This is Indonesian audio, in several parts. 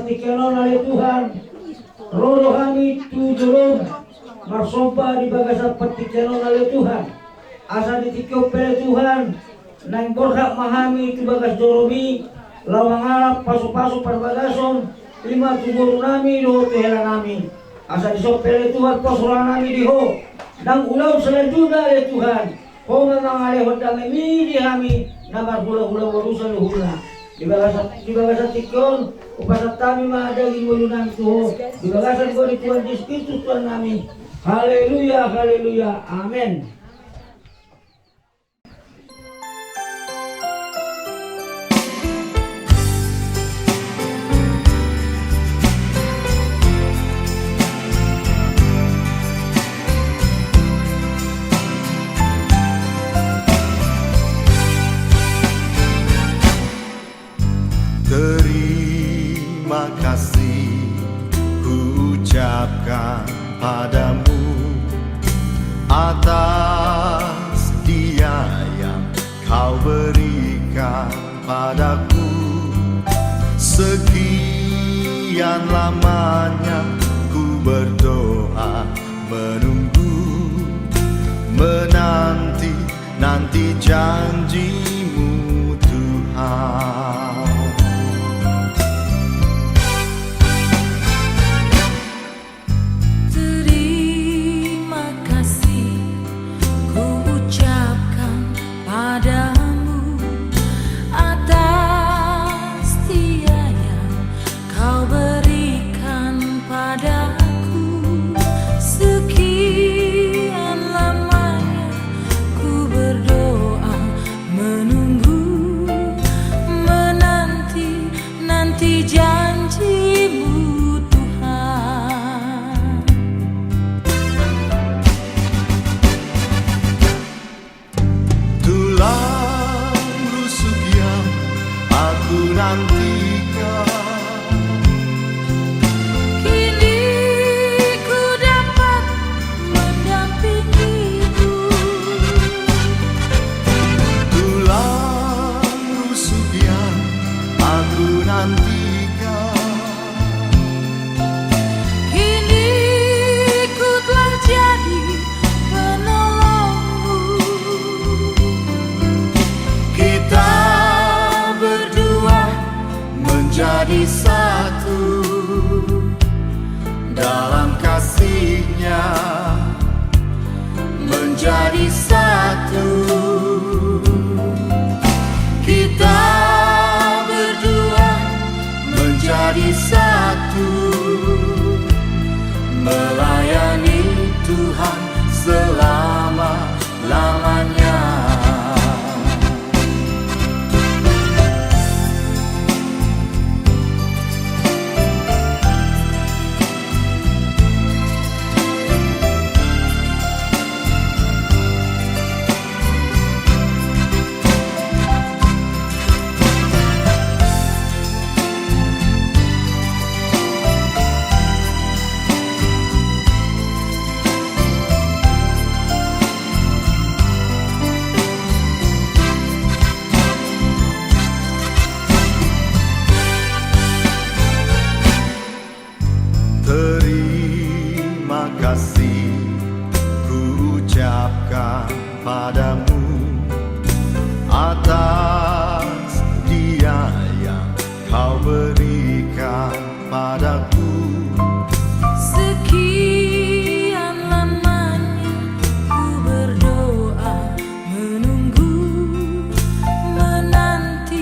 patikenon oleh Tuhan. Roh rohani tujulung marsompa di bagasan patikenon oleh Tuhan. Asa ditikau oleh Tuhan. Nang berhak mahami tu bagas doromi. Lawang Arab pasu-pasu perbagason. 5 tubur nami doh tuhela nami. Asa disopele Tuhan posuran nami diho. Nang ulau selanjutnya oleh Tuhan. Kau memang alih hodang ini dihami. Namar hula-hula warusan hula. Di bagasan tikon upasat kami mahadagi walunan tuho. Di bagasan ko di Tuhan Yesus Kristus Tuhan kami. Haleluya, haleluya, amin. Terima kasih ku ucapkan padamu atas dia yang kau berikan padaku. Sekian lamanya ku berdoa, menunggu, menanti janjimu Tuhan. Menjadi satu dalam kasih-Nya, menjadi satu. Kita berdua menjadi satu, melayani Tuhan selama-lamanya. Terima kasih ku ucapkan padamu atas dia yang kau berikan padaku. Sekian lamanya ku berdoa, menunggu, menanti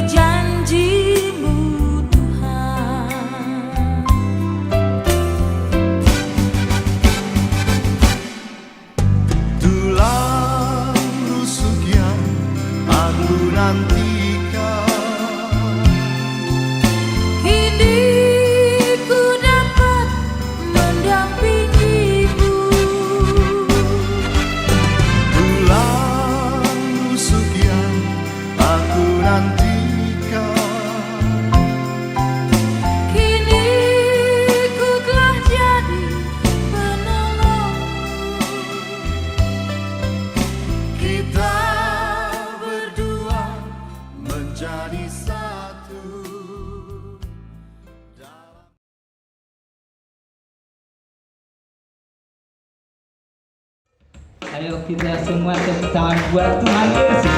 janji-Mu Tuhan. Tulang rusuk yang aku nantikan, Kini ku dapat mendampingi-Mu. tulang rusuk yang aku nantikan, Kini ku telah jadi penolong. kita berdua Ayo kita semua tepuk tangan buat Tuhan Yesus.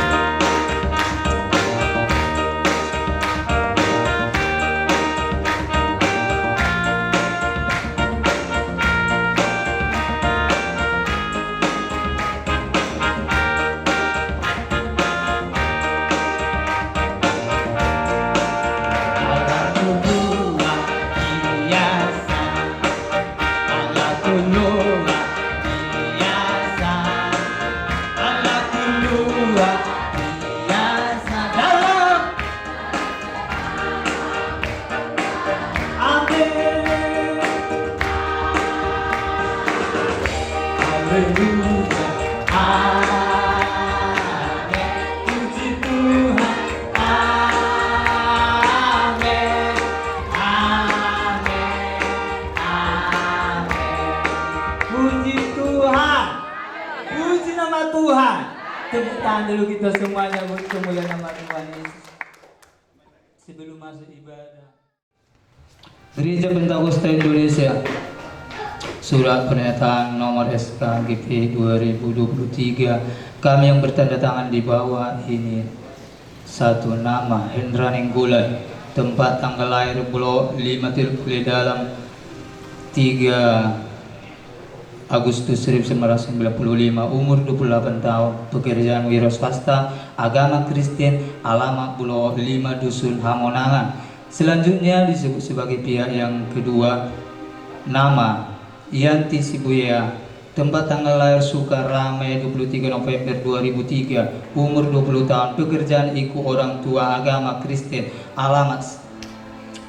Tepuk tangan dulu kita semuanya buat kemuliaan nama Tuhan Yesus. Sebelum masuk ibadah. Gereja Pentakosta Indonesia, Surat Pernyataan Nomor SKGP 2023. Kami yang bertanda tangan di bawah ini. 1. Nama Hendra Nenggolan. Tempat tanggal lahir Blok 5 Tilpule Dalam 3 Agustus 1995, umur 28 tahun, pekerjaan wira swasta, agama Kristen, alamat Blok 5 Dusun Hamonangan. Selanjutnya disebut sebagai pihak yang kedua. Nama Yanti Sibuya, tempat tanggal lahir Sukarame 23 November 2003, umur 20 tahun, pekerjaan ikut orang tua, agama Kristen, alamat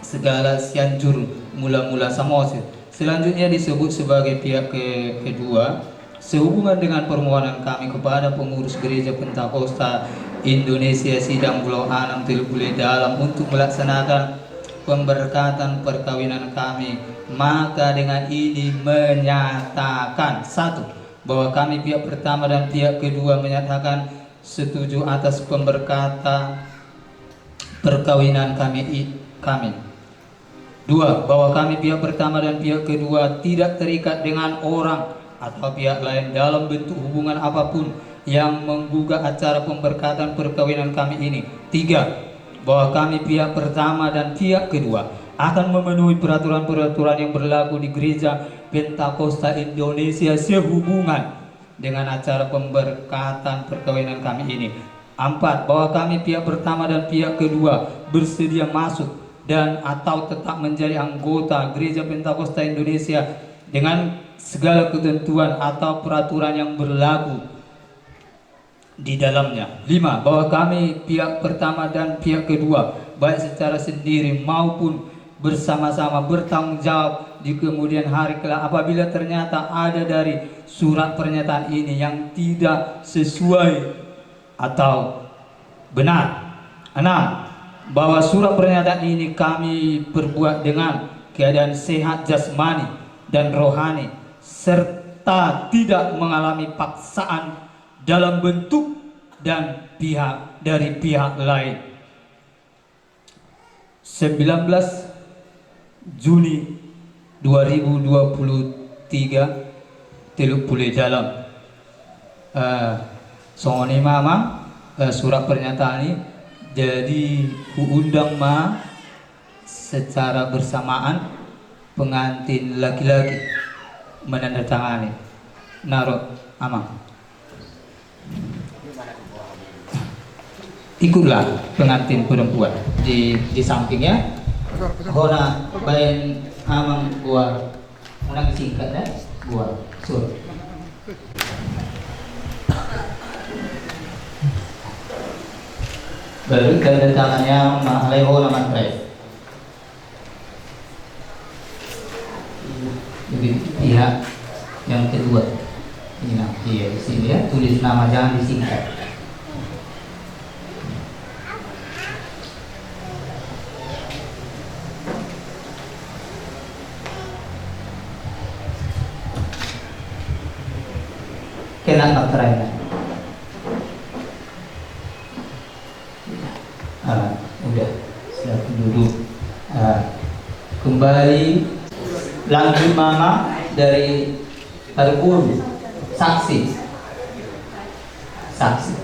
Segala Cianjur, Mula-Mula Samosir. Selanjutnya disebut sebagai pihak kedua, sehubungan dengan permohonan kami kepada pengurus Gereja Pentakosta Indonesia Sidang Blok 6 Tilpule Dalam untuk melaksanakan pemberkatan perkawinan kami, maka dengan ini menyatakan 1. Bahwa kami pihak pertama dan pihak kedua menyatakan setuju atas pemberkatan perkawinan kami. 2. Bahwa kami pihak pertama dan pihak kedua tidak terikat dengan orang atau pihak lain dalam bentuk hubungan apapun yang menggugat acara pemberkatan perkawinan kami ini. 3. Bahwa kami pihak pertama dan pihak kedua akan memenuhi peraturan-peraturan yang berlaku di Gereja Pentakosta Indonesia sehubungan dengan acara pemberkatan perkawinan kami ini. 4. Bahwa kami pihak pertama dan pihak kedua bersedia masuk dan atau tetap menjadi anggota Gereja Pentakosta Indonesia dengan segala ketentuan atau peraturan yang berlaku di dalamnya. 5. Bahwa kami pihak pertama dan pihak kedua baik secara sendiri maupun bersama-sama bertanggung jawab di kemudian hari kelak apabila ternyata ada dari surat pernyataan ini yang tidak sesuai atau benar. 6. Bahwa surat pernyataan ini kami perbuat dengan keadaan sehat jasmani dan rohani serta tidak mengalami paksaan dalam bentuk dan pihak dari pihak lain. 19 Juni 2023 Tilpule Dalam. Songoni mama surat pernyataan ini jadi undang ma secara bersamaan pengantin laki-laki menandatangani. Naruh amang. Ikutlah pengantin perempuan di sampingnya. Hona bayan amang gua menang singkat ya gua sur. Baru tanda tangannya Mahaleho nama Trai. Jadi pihak yang kedua. Ini iya di sini ya, tulis nama jangan disingkat. Kena Trai. Udah siap duduk. Kembali lagi mama dari Targuru saksi saksi.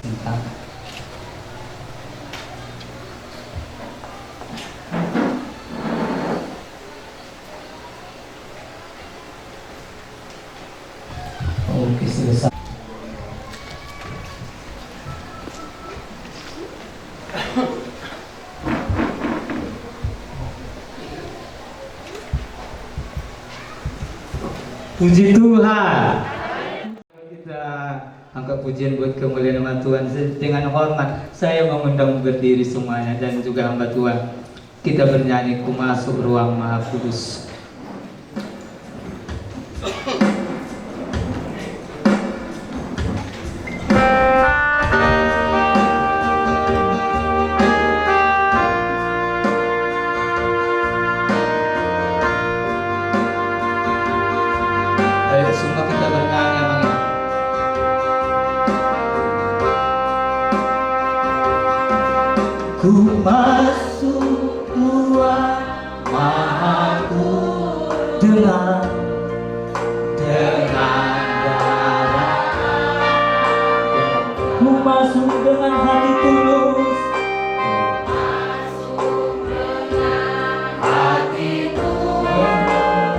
Tentang oke, selesai. Puji Tuhan. Kita angkat pujian buat kemuliaan nama Tuhan. Dengan hormat saya mengundang berdiri semuanya dan juga hamba Tuhan. Kita bernyanyi Ku Masuk Ruang Maha Kudus. Ayo semua kita bernyanyi Bang. Ku masuk ruang Maha Kudus dengan darah. Ku masuk dengan hati tulus. Hati tulus.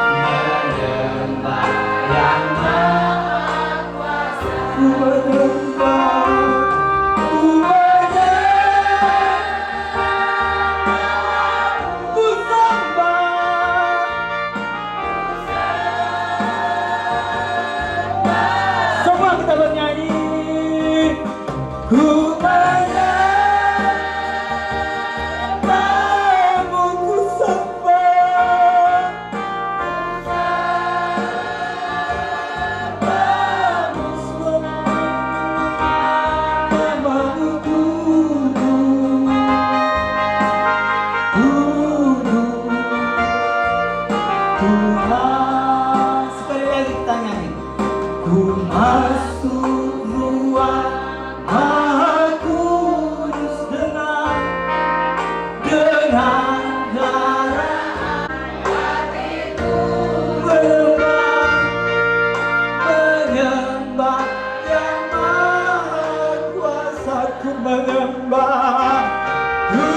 Menyembah yang Maha Kuasa. Ku menyembah. Semua kita bernyanyi. Ku menyembahmu, ku sembah. Namamu sembah. Namamu kudus. Tuhan, sekali lagi kita nyanyi. Ku masuk ruang Maha Kudus dengan darah. Menyembah yang Maha Kuasa. Ku menyembah. Ku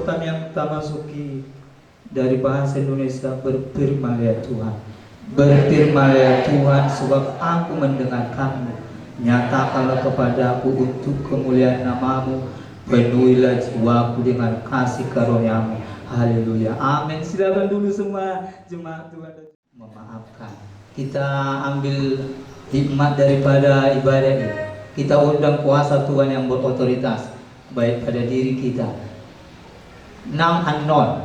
Rahmat yang tamasuki dari bahasa Indonesia, berfirman ya Tuhan. Berfirman ya Tuhan, sebab aku mendengarkanmu. Nyatakanlah kepadaku untuk kemuliaan namamu. Penuhilah jiwaku dengan kasih karuniamu. Haleluya, amin. Silakan dulu semua jemaat Tuhan. Memaafkan. Kita ambil hikmat daripada ibadah ini. Kita undang kuasa Tuhan yang berotoritas baik pada diri kita. Nang anon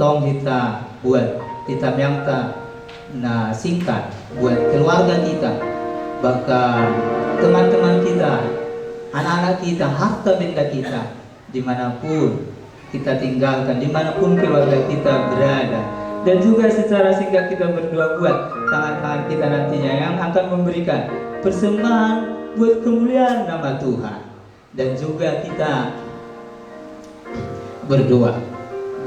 tong kita buat kita minta na singkat buat keluarga kita, bahkan teman-teman kita, anak-anak kita, harta benda kita, dimanapun kita tinggalkan, dimanapun keluarga kita berada. Dan juga secara singkat kita berdoa buat tangan-tangan kita nantinya yang akan memberikan persembahan buat kemuliaan nama Tuhan. Dan juga kita berdoa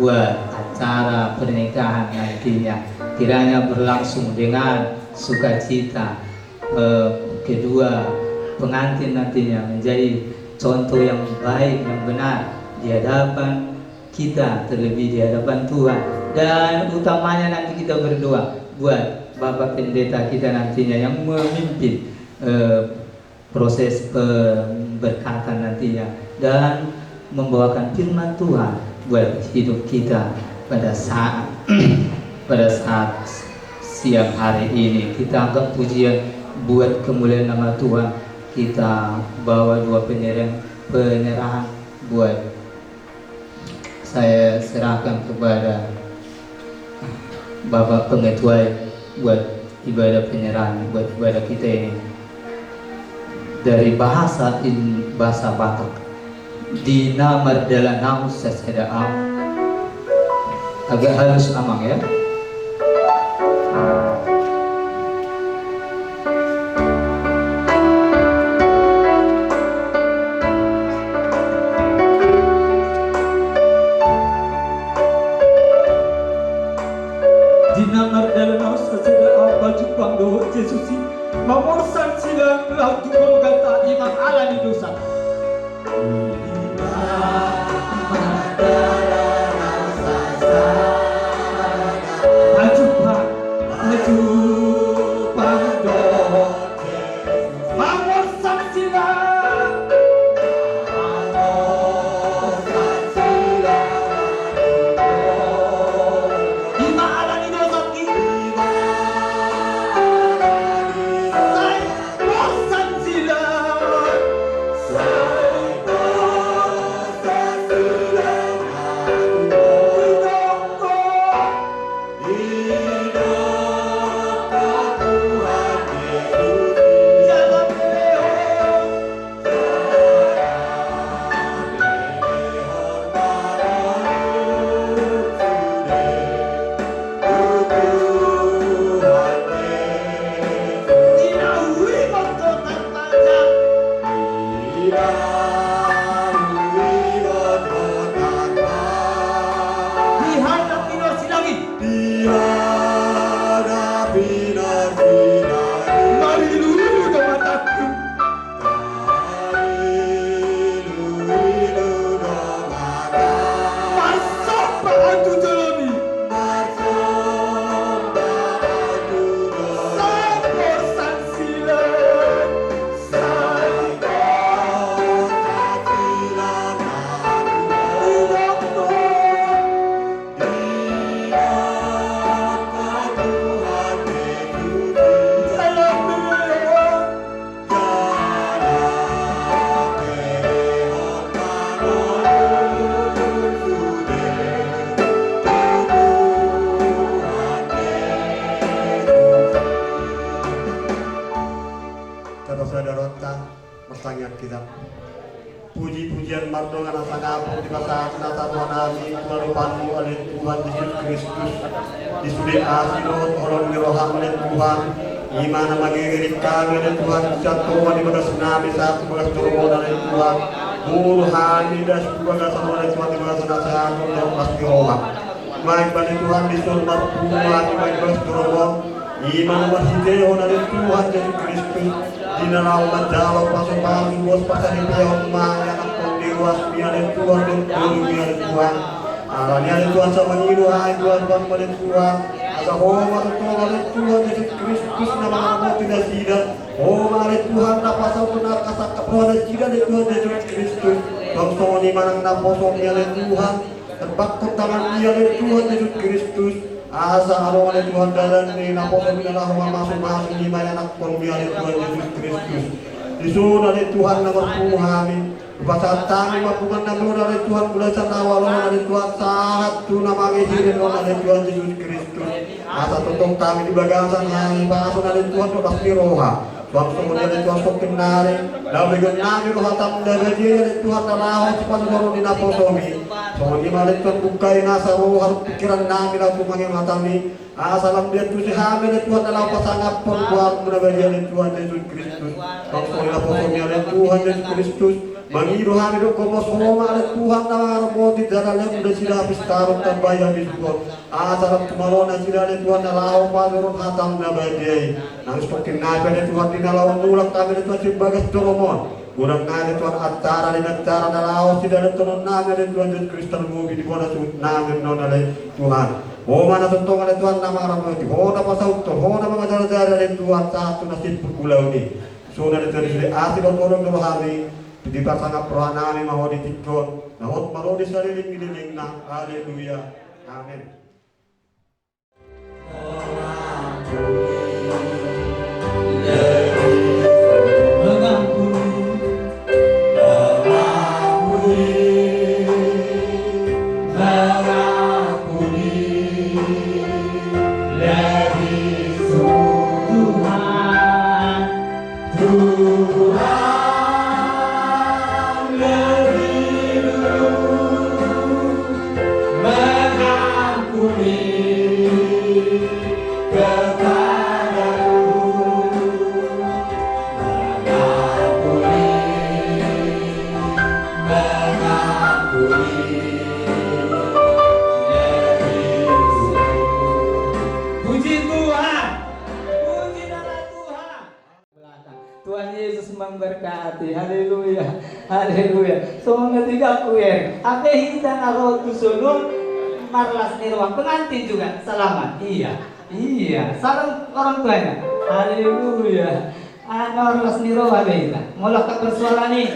buat acara pernikahan nantinya, kiranya berlangsung dengan sukacita. Kedua pengantin nantinya menjadi contoh yang baik, yang benar di hadapan kita, terlebih di hadapan Tuhan. Dan utamanya nanti kita berdoa buat Bapak Pendeta kita nantinya yang memimpin proses pemberkatan nantinya dan membawakan firman Tuhan buat hidup kita pada saat siang hari ini. Kita anggap pujian buat kemuliaan nama Tuhan. Kita bawa dua penyerahan buat saya serahkan kepada Bapak Pengetuai buat ibadah penyerahan buat ibadah kita ini. Dari bahasa Batak Dina Mardala Naus Seseda Am, agak halus amang ya. Dina Mardala Naus Seseda Am baju pangdo Yesusi mamorsan silang laut gata imam ala di dosa. Puji-pujian mardo ngana sangapu di masa nata rohani Tuhan oleh Tuhan Yesus Kristus di sudi asinot orang roham oleh Tuhan imana magigirit kami oleh Tuhan jatuh di bagas nami satu bagas turun oleh Tuhan murhani das bagas oleh Tuhan di bagas nasihat untuk pasti roham baik pada Tuhan di surga Tuhan baik bagas turun imana masih oleh Tuhan Yesus Kristus dinalaw madalaw pasok-pasok buwas pasanipayaw mga anak di ruas biyanin Tuhan dan tulong biyanin Tuhan alanianin Tuhan sa mangiluhain Tuhan bang malin Tuhan asa homat at tumalit Tuhan Yesus Kristus na mga namuti na sida homalit Tuhan na pasaw ko na kasakapuhan na sida ni Tuhan Yesus Kristus bang soni manang naposong biyanin Tuhan at bakot tangan biyanin Tuhan Yesus Kristus asa ano oleh Tuhan dalam ni naposong minalah masuk-masuk lima anak pembiayaan Tuhan Yesus Kristus disuruh dari Tuhan na magpuhamin pasatang mapuman na muna dari Tuhan mula sa nawalong dari Tuhan saat tu na magihirin mo dari Tuhan Yesus Kristus asa tutong kami di bagasan yang paso dari Tuhan sudah piroha bangsa mo dari Tuhan sokin nari labigan namin ko hatam dari Tuhan na lahot sa panagoro ni naposomi so di malit Tuhan bukay nasa ruhar pikiran namin ang kumangin hatami asalam dia tu si hamin at Tuhan na lang pasangap pon buhat mo na dari Tuhan Yesus Kristus bangsa mo naposomi ang Tuhan Yesus Kristus Mangiru hamidu komos homa alat Tuhan na mga ramoti daralang udah sila pistarong tambayan di Tuhan asalam tumalon na sila ni Tuhan na lao pagurong hatang na bagay nang stokin natin ni Tuhan dinalawan nulang kami ni Tuhan si bagas turumon kurang nga ni Tuhan atara ni nagtara na lao sila na tunon namin ni Tuhan Yesus Kristus mubi di buwan na suot namin no na Tuhan Oh mana tuntungan dari Tuhan nama rahmati. Oh nama sautur. Oh nama ngajar-ngajar dari Tuhan satu nasib pulau ini. So dari Tuhan sudah asih orang rohani. Di pasangap rohanami mahodi tikon. Nahot marodi sariling mililing na. Haleluya. Amin. Tuhan Yesus memberkati. Haleluya. Haleluya. Semoga tiga kuyer. Apa hindang aku tusulun marlas nirwah pengantin juga selamat. Iya. Iya. Salam orang tuanya. Haleluya. Marlas nirwah beda. Mulai persoalan ini.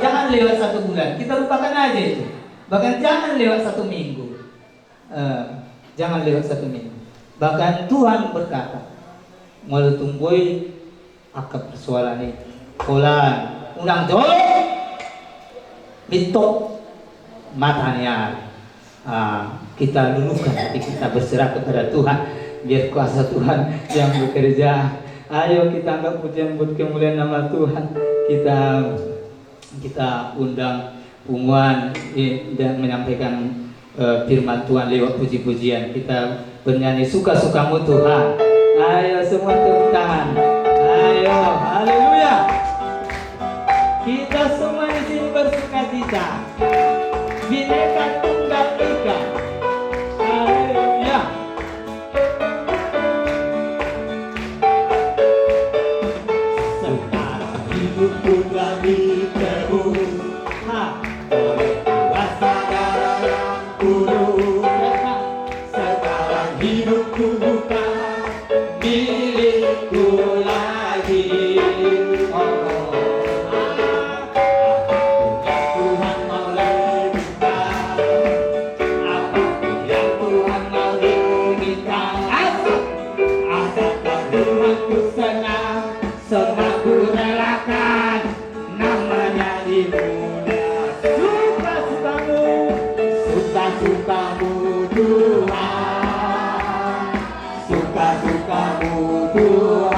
Jangan lewat 1 bulan. Kita lupakan aja itu. Bahkan jangan lewat 1 minggu. Jangan lewat 1 minggu. Bahkan Tuhan berkata, mulai tumbuhi akap persoalan ini. Pola unang dolong mitok matanya. Kita luluhkan hati kita berserah kepada Tuhan. Biar kuasa Tuhan yang bekerja. Ayo kita anggap pujian buat kemuliaan nama Tuhan. Kita undang Umuan dan menyampaikan firman Tuhan lewat puji-pujian. Kita bernyanyi suka-sukamu Tuhan. Ayo semua tepuk tangan. Ayo, haleluya. Kita semua di sini bersukacita. Bineka Tunggal Ika. Haleluya. Sekarang hidupku lagi terus oleh kuasa darah yang kudus. Sekarang hidupku bukan milikku lagi. Tuhan mau lebihkan. Apapun yang Tuhan mau lebihkan. Asal Tuhanku senang. Semua ku relakan. Namanya dimudah. Suka-sukamu. Suka-sukamu Tuhan. Suka-sukamu Tuhan.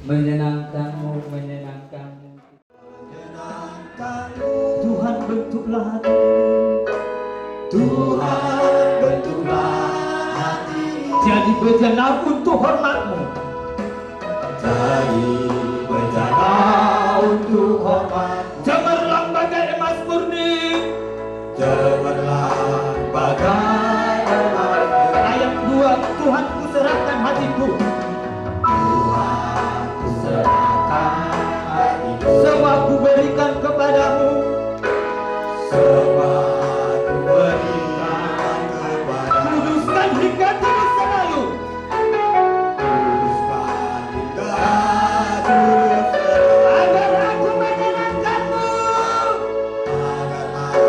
menyenangkanmu, menyenangkanmu. Tuhan bentuklah hati, Tuhan bentuklah hati, jadi bejana untuk hormatmu. jadi bencana untuk hormat, Cemerlang bagai emas murni. cemerlang bagai emas. Ayat 2, Tuhan ku serahkan hatiku, Tuhan ku serahkan hatiku, semua ku berikan kepadamu. semua ku berikan kepadamu. Kuduskan hingga kini selalu, Kuduskan hingga kudus selalu, agar aku menyenangkanmu. agar aku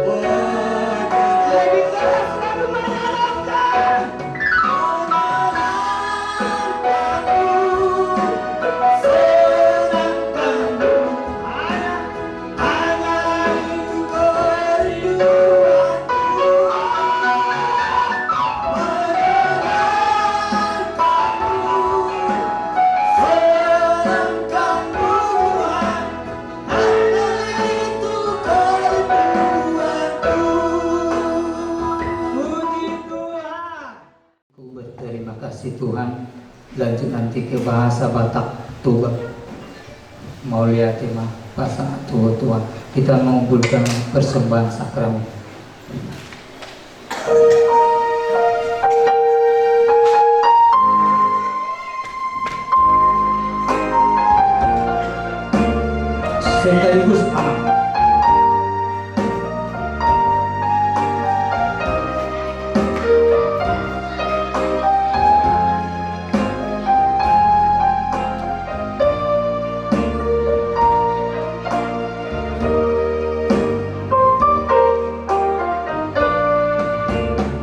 berkenan. Lebih keras selalu menyenangkan. Puji Tuhan. Ku berterima kasih Tuhan. Lanjut nanti ke bahasa Batak Tuba. Mau lihat tema pasangan tua Tuhan. Kita mengumpulkan persembahan sakramen. Sekaligus aman.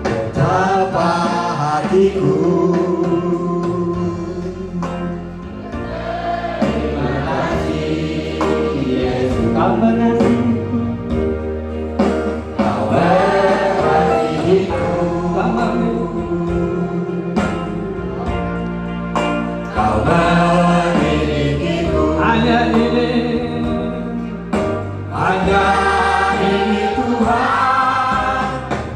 Betapa hatiku terima kasih Yesus, Kau mengasihi, kau mengasihiku, kau memiliki. kau memilikiku. Hanya ini Hanya ini Tuhan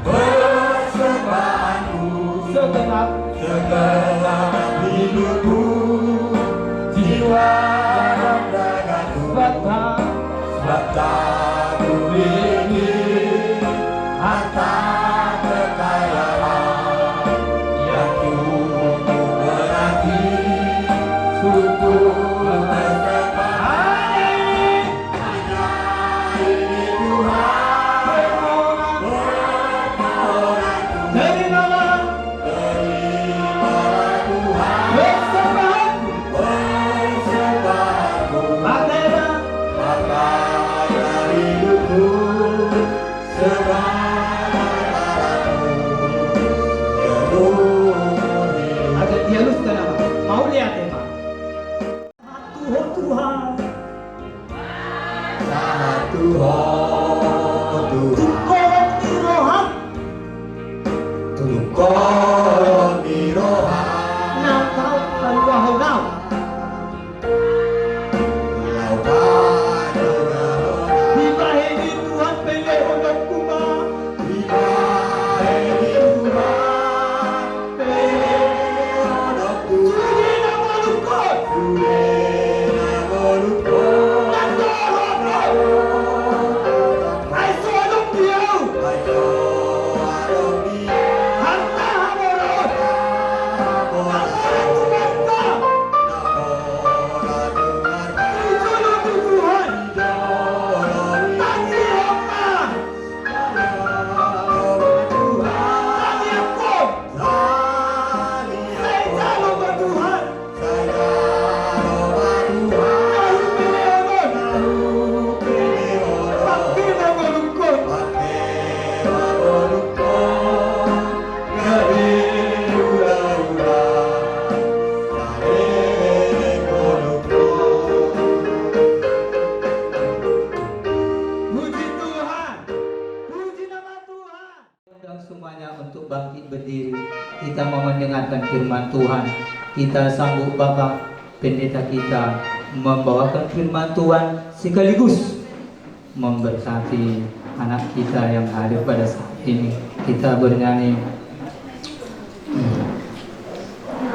persembahanku, segenap segenap hidupku, jiwa dan ragaku. batang Sebab tak ku ingin harta kekayaan yang cukup berarti untuk hanya ini hanya ini Tuhan permohonanku. terimalah Terimalah Tuhan persembahanku, persembahanku, pakailah pakaian hidupku, segala-galanya seluruh hidup. agak dihaluskan apa? Mau lihat tema? Tuhan Tuhan, Satu Tuhan, Tuhan Tuhan, Tuhan mirohan, Nau kau kalwahau nau, lautan dengan Hibah ini Tuhan pilih untuk kuma, ini Tuhan, penyodokku, suji nama lukut, Sudena molukku, dan dorong, ai suaduk diau, ayo adomi, harta hamorot, amorat tumerka, namola dengar, ujulu Tuhan, idolori, tadi hamba, tadi aku, Tani saya jalo ke Tuhan, saya loba Tuhan, nahu pilih pilih orang, pakai nama lukut, pakai molukku, gede ula-ula, sare molukku. puji Tuhan, puji nama Tuhan. Undang semuanya untuk bangkit berdiri. Kita mau mendengarkan firman Tuhan. Kita sambut Bapak pendeta kita membawakan firman Tuhan sekaligus memberkati anak kita yang hadir pada saat ini. Kita bernyanyi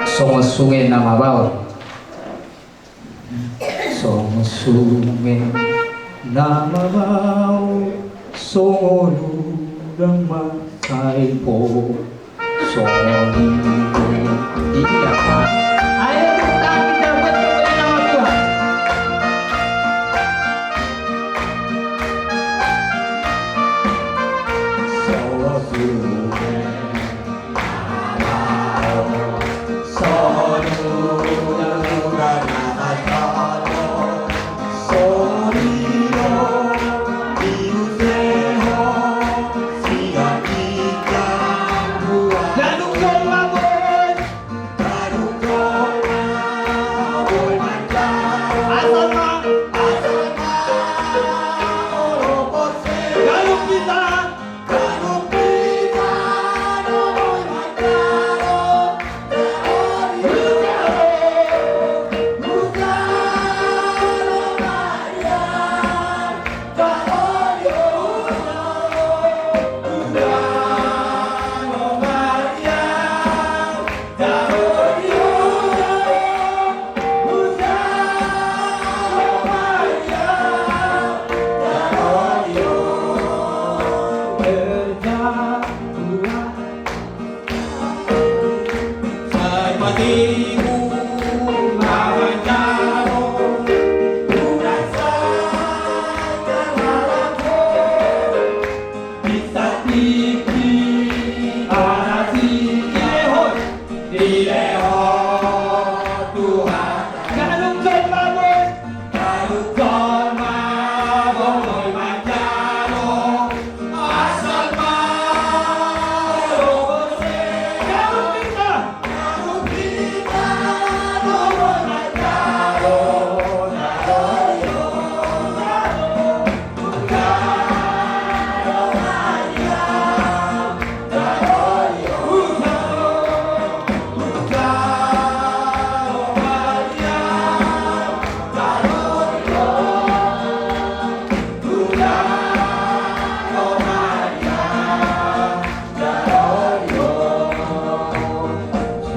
Songosunge nama bawah. Songosunge nama bawah, songolu dama saipo, songolu iya. Ayo kita buat nama Tuhan.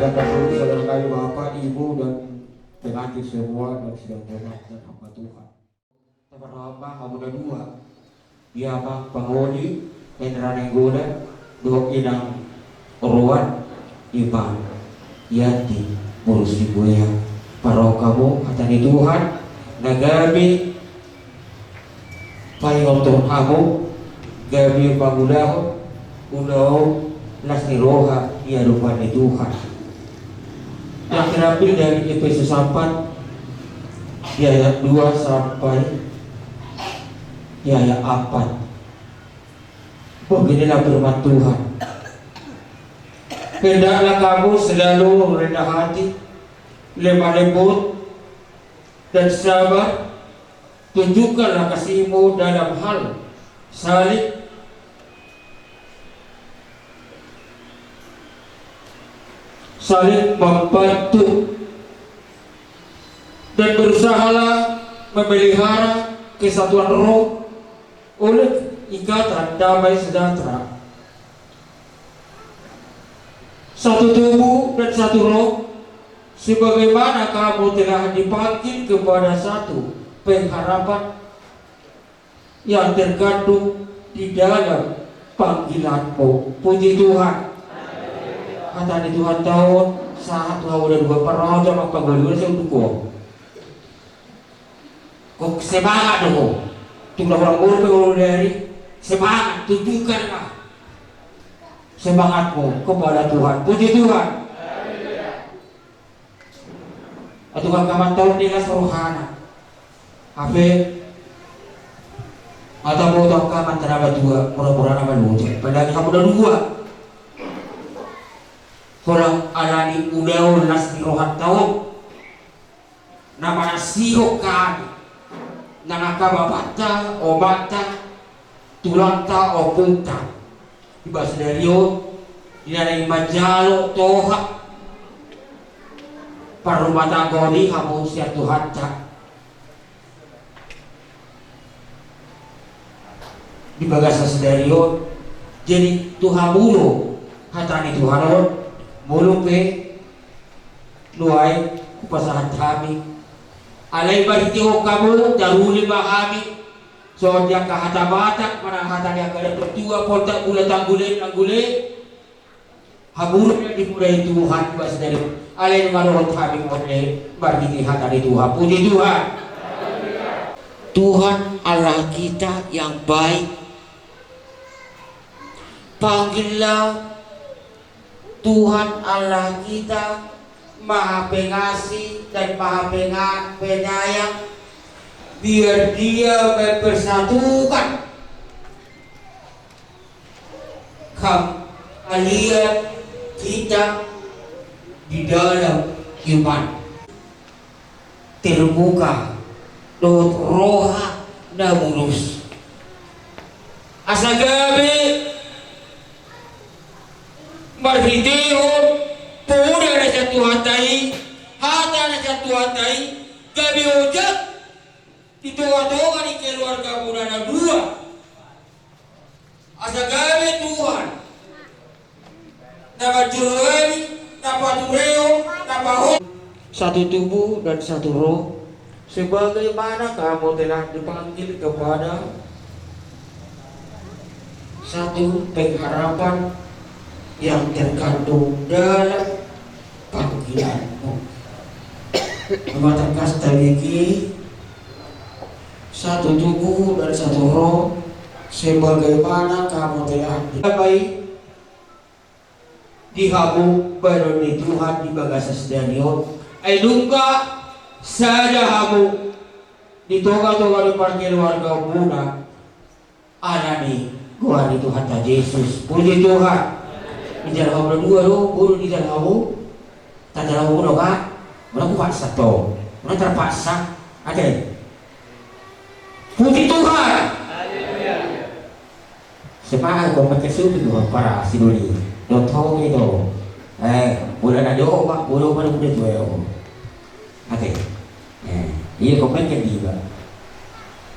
Saudara-saudara Bapak, Ibu dan pengantin semua dan sidang jemaat dan hamba Tuhan. Pertama kamu dua, dia bang pangoni, Hendra Nenggoda, dua inang ruan, iman, yanti, urus ibu ya. Paroh kamu hatani Tuhan, nagami, payung Tuhan kamu, gabi pangudaho, udaho, nasni roha, ia lupa di Tuhan. Yang terambil dari Efesus 4 di ayat 2 sampai di ayat 4. Beginilah firman Tuhan. Hendaklah kamu selalu rendah hati, lemah lembut dan sabar. Tunjukkanlah kasihmu dalam hal saling membantu, dan berusahalah memelihara kesatuan roh oleh ikatan damai sejahtera. Satu tubuh dan satu roh, sebagaimana kamu telah dipanggil kepada satu pengharapan yang terkandung di dalam panggilanmu. Puji Tuhan. Kata di Tuhan tahun saat Tuhan udah dua peraja mak pagaliwan sa utuko. Kung semangat dong, tinggal orang baru dari semangat, tunjukkanlah semangatmu kepada Tuhan. Puji Tuhan. Tuhan kaman tahun dinas rohana. Ape atau mau tahu kaman tenaga dua murah-murah nama lucu. Padahal kamu udah dua. Kalau alani udah nas di rohat tahun nama sihok kami nangaka babata obata tulanta opunta di bahasa dario di dari majalo toha parumah tangga ni kamu siap Tuhan cak di bagasa sedarion jadi Tuhan mulu hatani Tuhan mulu pe luai kupasahan kami alai baritiho kamu daruli bahami so dia kahata-batak mana hatani agak tua kontak bulan tanggule hamurnya dimulai Tuhan bahasa dari alai marot kami oleh bariti hatani Tuhan puji Tuhan. Tuhan Allah kita yang baik, panggillah Tuhan Allah kita Maha Pengasih dan Maha Penyayang, biar Dia mempersatukan kalian kita di dalam iman, terbuka dot roha na mulus asa gabi marhiteo puda na sa tuhatay hata na sa tuhatay gabi ojak dituwa-tuwa ni keluarga muna na dua asa gabi Tuhan na majurani na patureo na pahot satu tubuh dan satu roh, sebagaimana kamu telah dipanggil kepada satu pengharapan yang terkandung dalam panggilanmu. Mengatakan lagi satu tubuh dan satu roh, sebagaimana kamu telah baik dihamu baroni Tuhan di bagasa sedarion ay lungka sada hamu ditoga-toga di panggil warga muna anani gua ni Tuhan ta Yesus puji Tuhan di dalam berdua lo buru di dalam kamu tak dalam kamu ka mana ku paksa to mana terpaksa ada puji Tuhan sepakat kau pakai supi Tuhan para sidoni do thau gitu bulan ada mak bulan mana udah tua ya oke iya kau pengen juga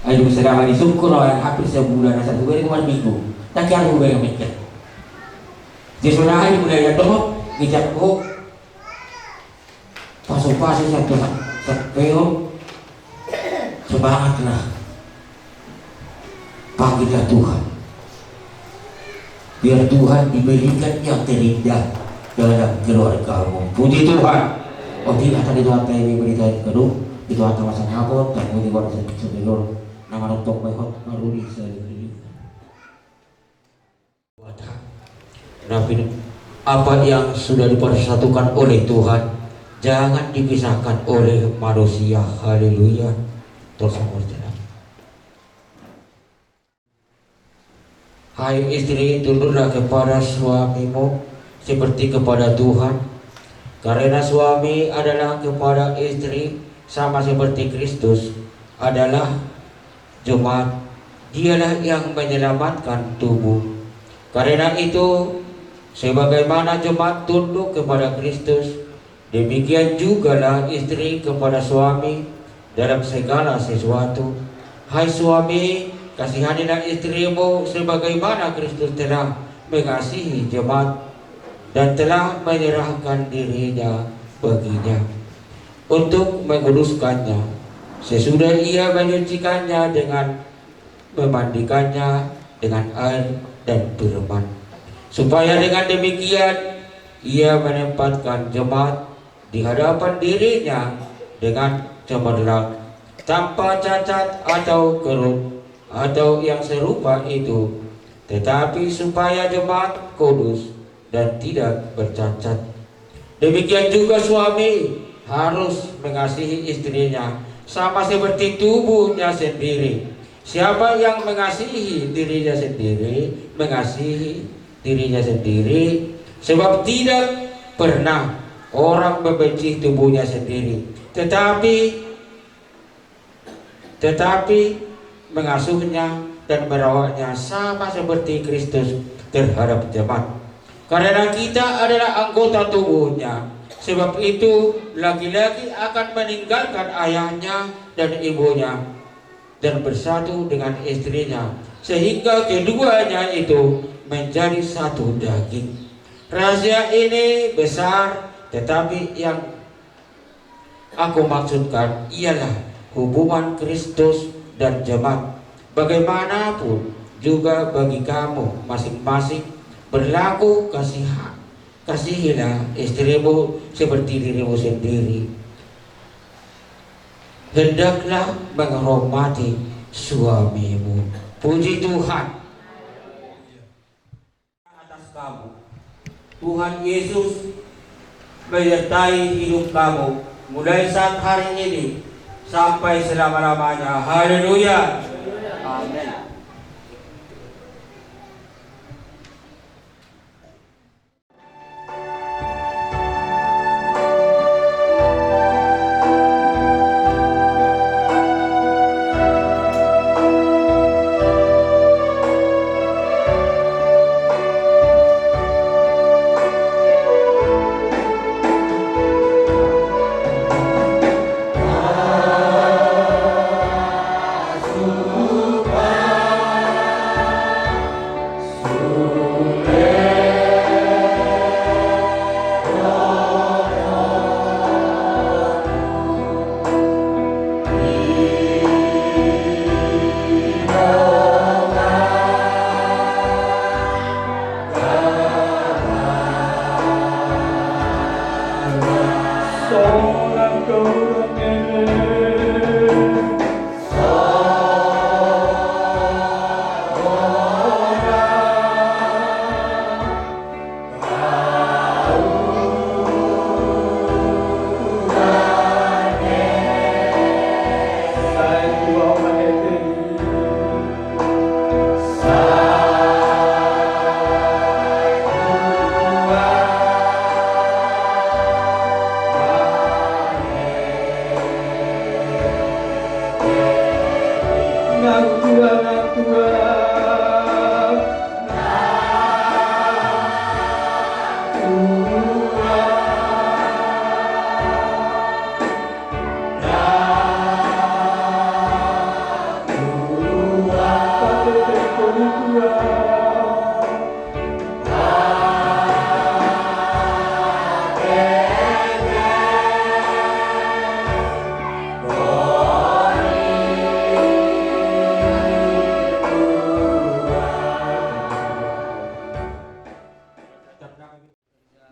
ayo sedang di syukur orang hampir sebulan satu hari kemarin minggu tak kira aku bayar mikir di sana hari mulai ada dong ngejak kok pasuk-pasuk satu peon semangatlah panggillah Tuhan biar Tuhan diberikan yang terindah dalam keluargamu. Puji Tuhan. Oh tidak tadi Tuhan tadi berita kedua itu atas masa ngapot dan mudi buat sebelum nama untuk baikot maruri sekali. Nabi apa yang sudah dipersatukan oleh Tuhan jangan dipisahkan oleh manusia. Haleluya. Terus berjalan. Hai istri, tunduklah kepada suamimu seperti kepada Tuhan, karena suami adalah kepada istri sama seperti Kristus adalah jemaat. Dialah yang menyelamatkan tubuh. Karena itu, sebagaimana jemaat tunduk kepada Kristus, demikian jugalah istri kepada suami dalam segala sesuatu. Hai suami, kasihanilah istrimu sebagaimana Kristus telah mengasihi jemaat dan telah menyerahkan dirinya baginya untuk menguruskannya sesudah ia menyucikannya dengan memandikannya dengan air dan firman, supaya dengan demikian ia menempatkan jemaat di hadapan dirinya dengan cemerlang, tanpa cacat atau kerut atau yang serupa itu, tetapi supaya jemaat kudus dan tidak bercacat. Demikian juga suami harus mengasihi istrinya sama seperti tubuhnya sendiri. Siapa yang mengasihi dirinya sendiri, mengasihi dirinya sendiri, sebab tidak pernah orang membenci tubuhnya sendiri, tetapi mengasuhnya dan merawatnya sama seperti Kristus terhadap jemaat. Karena kita adalah anggota tubuhnya, Sebab itu laki-laki akan meninggalkan ayahnya dan ibunya dan bersatu dengan istrinya, sehingga keduanya itu menjadi satu daging. Rahasia ini besar, tetapi yang aku maksudkan ialah hubungan Kristus dan jemaat. Bagaimanapun juga bagi kamu masing-masing berlaku kasihan. Kasihilah istrimu seperti dirimu sendiri. Hendaklah menghormati suamimu. Puji Tuhan atas kamu. Tuhan Yesus menyertai hidup kamu mulai saat hari ini sampai selama-lamanya. Haleluya. Amin.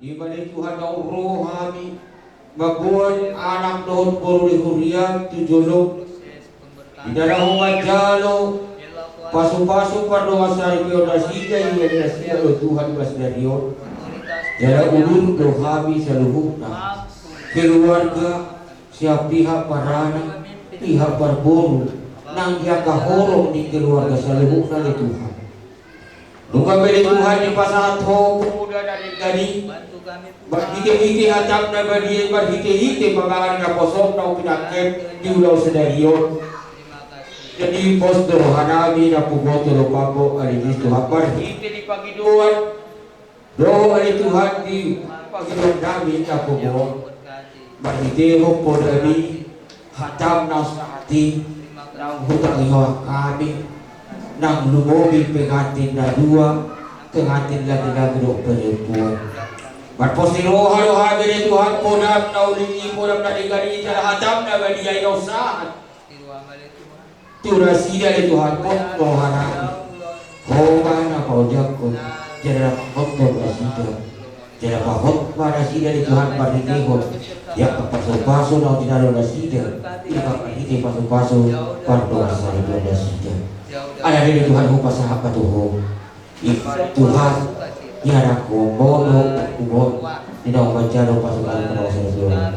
Ibalik Tuhan kau rohani Baguan anak doon puro hurian tujulog Idalahong adjalo Paso-paso pa doon sa iyo na siya Iya siya o Tuhan mas na riyon Jala ulur dohami sa luhuk na Keluarga siya pihak parana Pihak parboro Nang dia kahorong ni keluarga sa luhuk na ni Tuhan Lumabili Tuhan ni pasahat ho pemuda dari gani Berhiti-hiti hatap na badi berhiti-hiti mga nga posok na pinakit di ulaw sa dariyon. Jadi bos dohanami na pugoto lupago alinis Tuhan berhiti di Panginoon. Doho ali Tuhan di Panginoon namin na pugo. Berhiti ho po dami hatap na sa hati ng hutang iwa kami ng lumobi pengantin na dua pengantin lagi-lagi do perempuan. Berposiroha lo habis Tuhan podam na ulingi podam na digari jala hatam na badiay no saat. Tura sida le Tuhan pot rohana. Hoba na paujak ko jala hot ko asida. Jala hot para sida le Tuhan bariniho. Ya paso-paso na dinaro na sida. Iba hiti paso-paso pardo sa ilo na sida. Ala le Tuhan ho pasaha patuho. Tuhan Yara kumono kumono tidak baca doa pasukan kawasan Tuhan.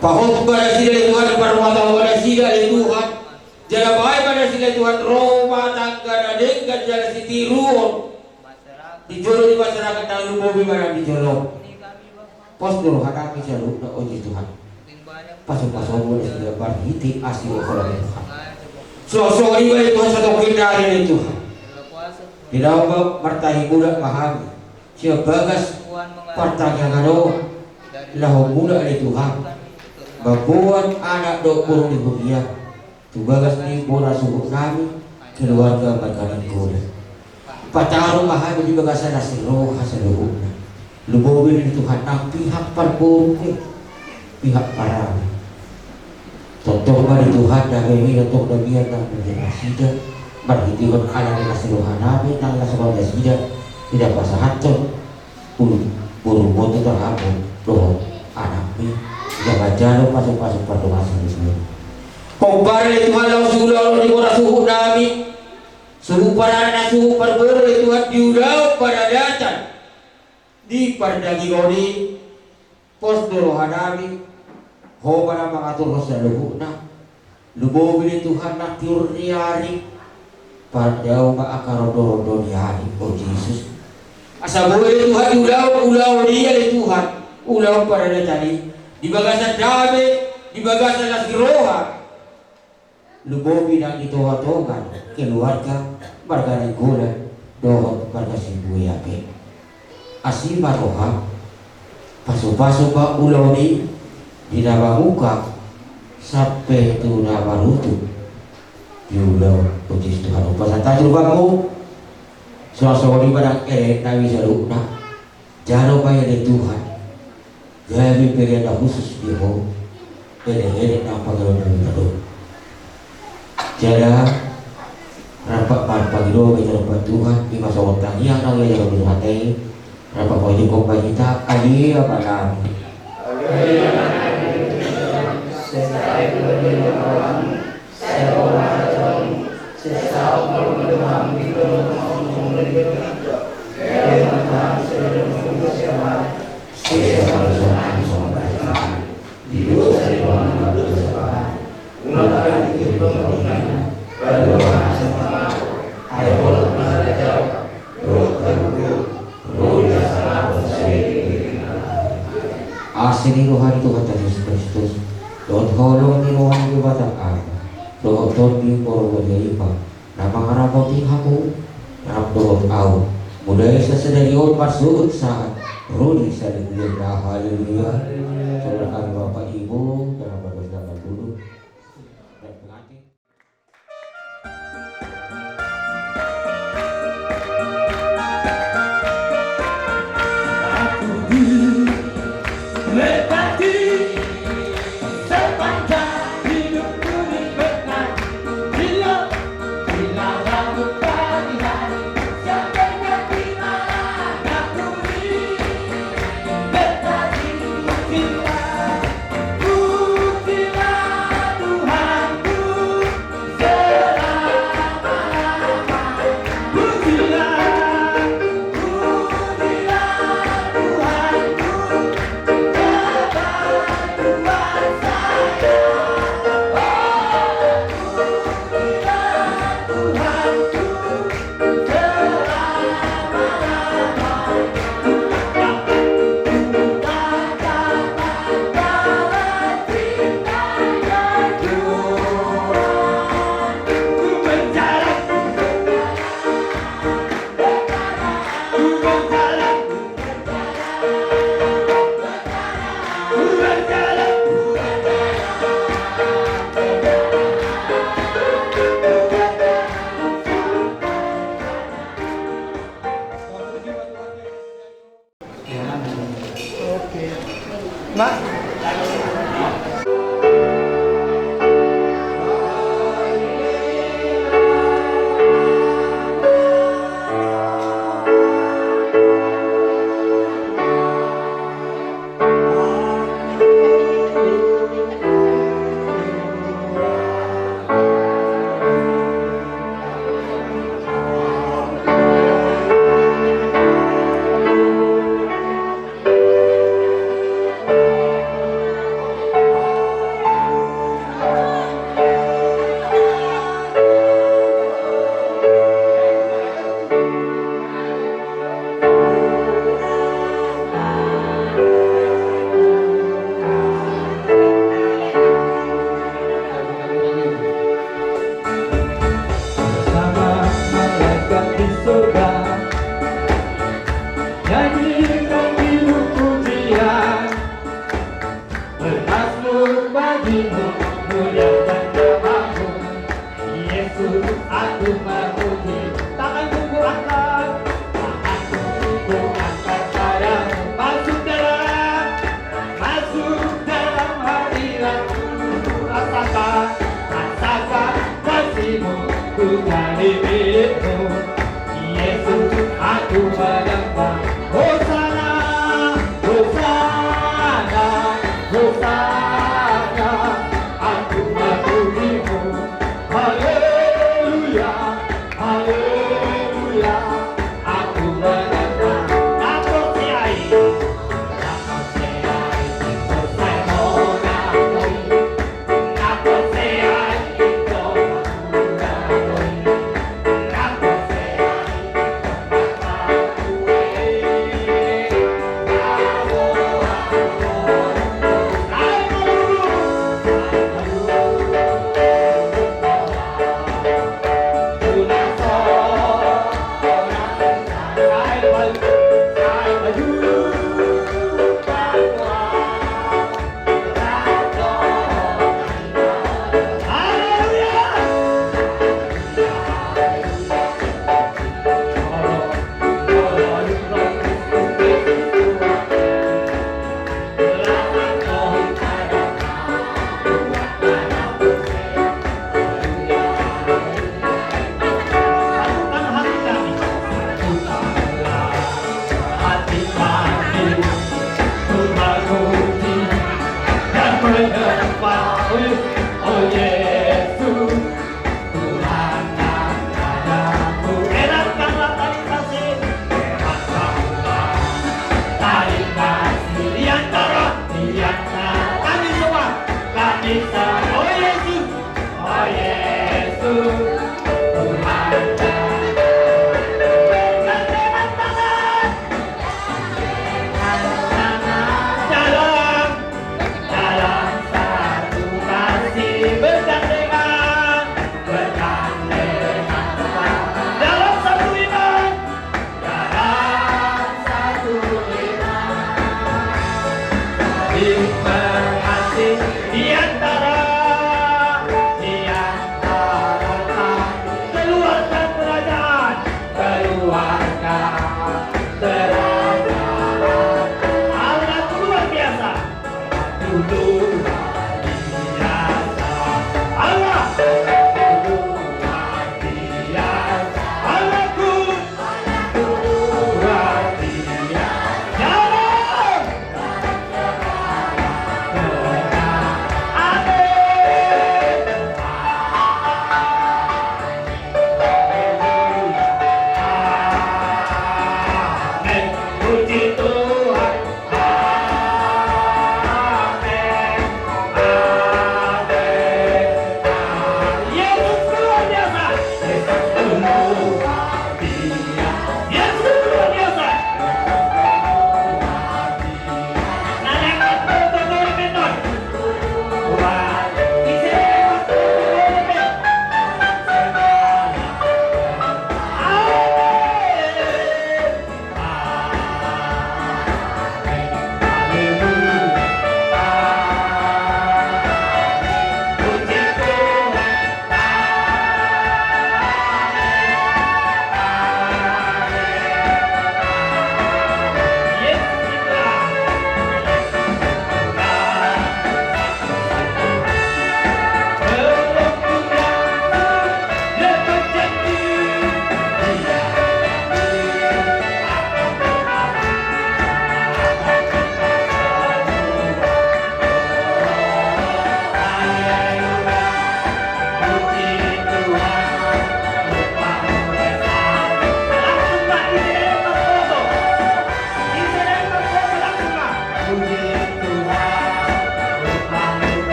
Pahot pada sila Tuhan permata pada sila Tuhan. Jala baik pada sila Tuhan rumah tangga dan dengan jala sitiruon. Dijolo di masyarakat dan lumobi mana dijolo. Pos dulu hadami jalu na oji Tuhan. Pasok-pasok boleh sila berhiti asli kalau Tuhan. So ini Tuhan satu hindari Tuhan. Tidak martahi budak pahami. Siya bagas partanya ngano lahu muda oleh Tuhan membuat anak dok burung di dunia tugas ni bola subuh kami keluarga berkanan gula pacaru mahal juga kasar nasi roh hasil luhukna lubowi ni Tuhan ang pihak parburuk pihak parang contoh bagi Tuhan dah beri untuk demian dan menjadi sida berhitikan kalah dengan seluruh nabi dan seluruh sida tidak pasal hancur burung bodoh terhambung doh anak ni jangan jauh masuk perdomaan sendiri. Kompar Tuhan lalu sudah di bawah suhu nami suhu para suhu perber Tuhan diulau pada datang di pardagi goni pos dorohan nami ho pada mengatur rosa luhukna lubowi Tuhan nak tiurniari pada umat akarodoro hari oh Yesus asa boleh Tuhan ulau dia Tuhan ulau pada datang di bagasan dame di bagasan nasi roha lubowi nang ditoha-tohan keluarga bargani gula dohon bargasi buyape asima roha paso-paso ba ulau ni dinabamuka sampai tu nabarutu di ulau puji Tuhan pasan tajur bangu suasana barang nabi salukna jano bayar Tuhan jadi periode khusus di ho ele nampak kalau nabi jadi rapat pagi-pagi bicara Tuhan di masa waktu yang nak yang lebih hati rapat pagi kau kita kali apa lagi asli rohani Tuhan Yesus Kristus Tuhan holong ni rohani batang Allah Tuhan di korban jeripa nama harapoti haku harap doa au budaya sesedari masuk saat rudi saling dia haleluya saudara Bapak Ibu dalam berdoa dulu dan pengantin Ku jadi milikmu. Yesus, aku menyembah. Hosana, Hosana, Hosana, aku memujimu. Haleluya, haleluya, aku menyembah. Aku siai, aku siai, selesai mengakui. Aku siai, itu mengakui. Aku siai, Oh Yesus, Tuhan dan Rajaku. Eratkanlah tali kasih, eratkanlah tali kasih di antara kami semua, oh Yesus, oh Yesus, Tuhan dan dalam satu kasih berkata.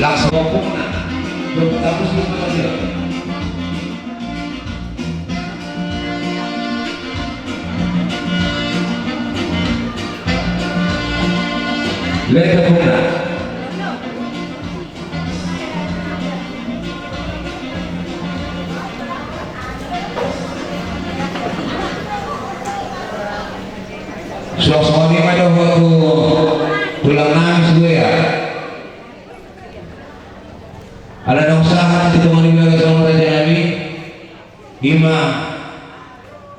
langsung ngomong na tapos yung mga siya Leka muna. So, kami daw tulang namin siguro ya. Ala na usahan dito mga nilagay sa mga radya namin. Ima,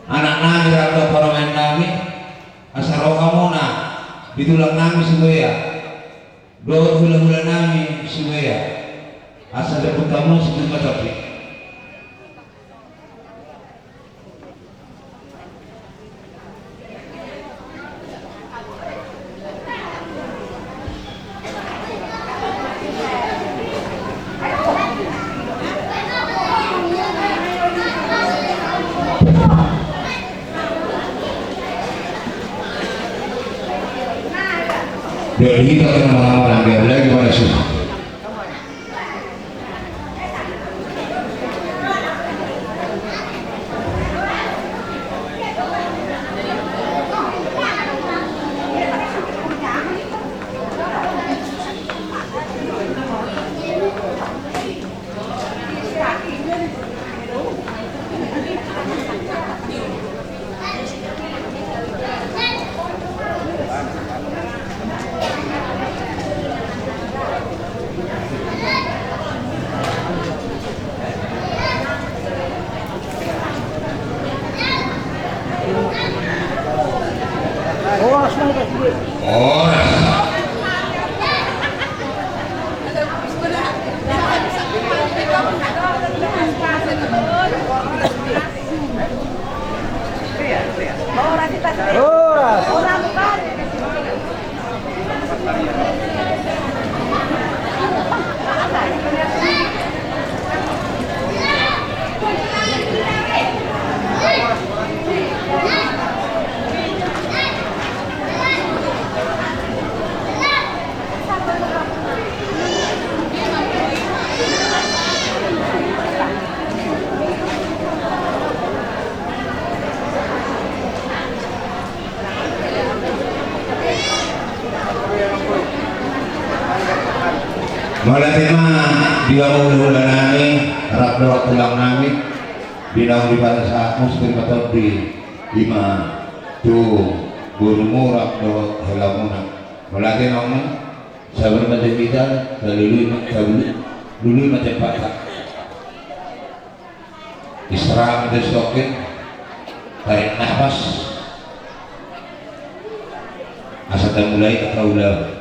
anak namin atau paramain namin. Asaraw ka muna. Dito lang namin si Kuya. Doon hula-hula namin si Kuya. Asa dapat kamu si Matapi. Dari kita kena mengamalkan dia lagi pada susah. Oh, Malapit mah dia hula namin, harap daw tulang namin, binaw di pada sa muslim atau di lima tu guru murak daw halamunan. Malapit naman sabar macam kita, dulu macam patah. Istirahat dan stokin, tarik nafas, asa mulai tak ulah.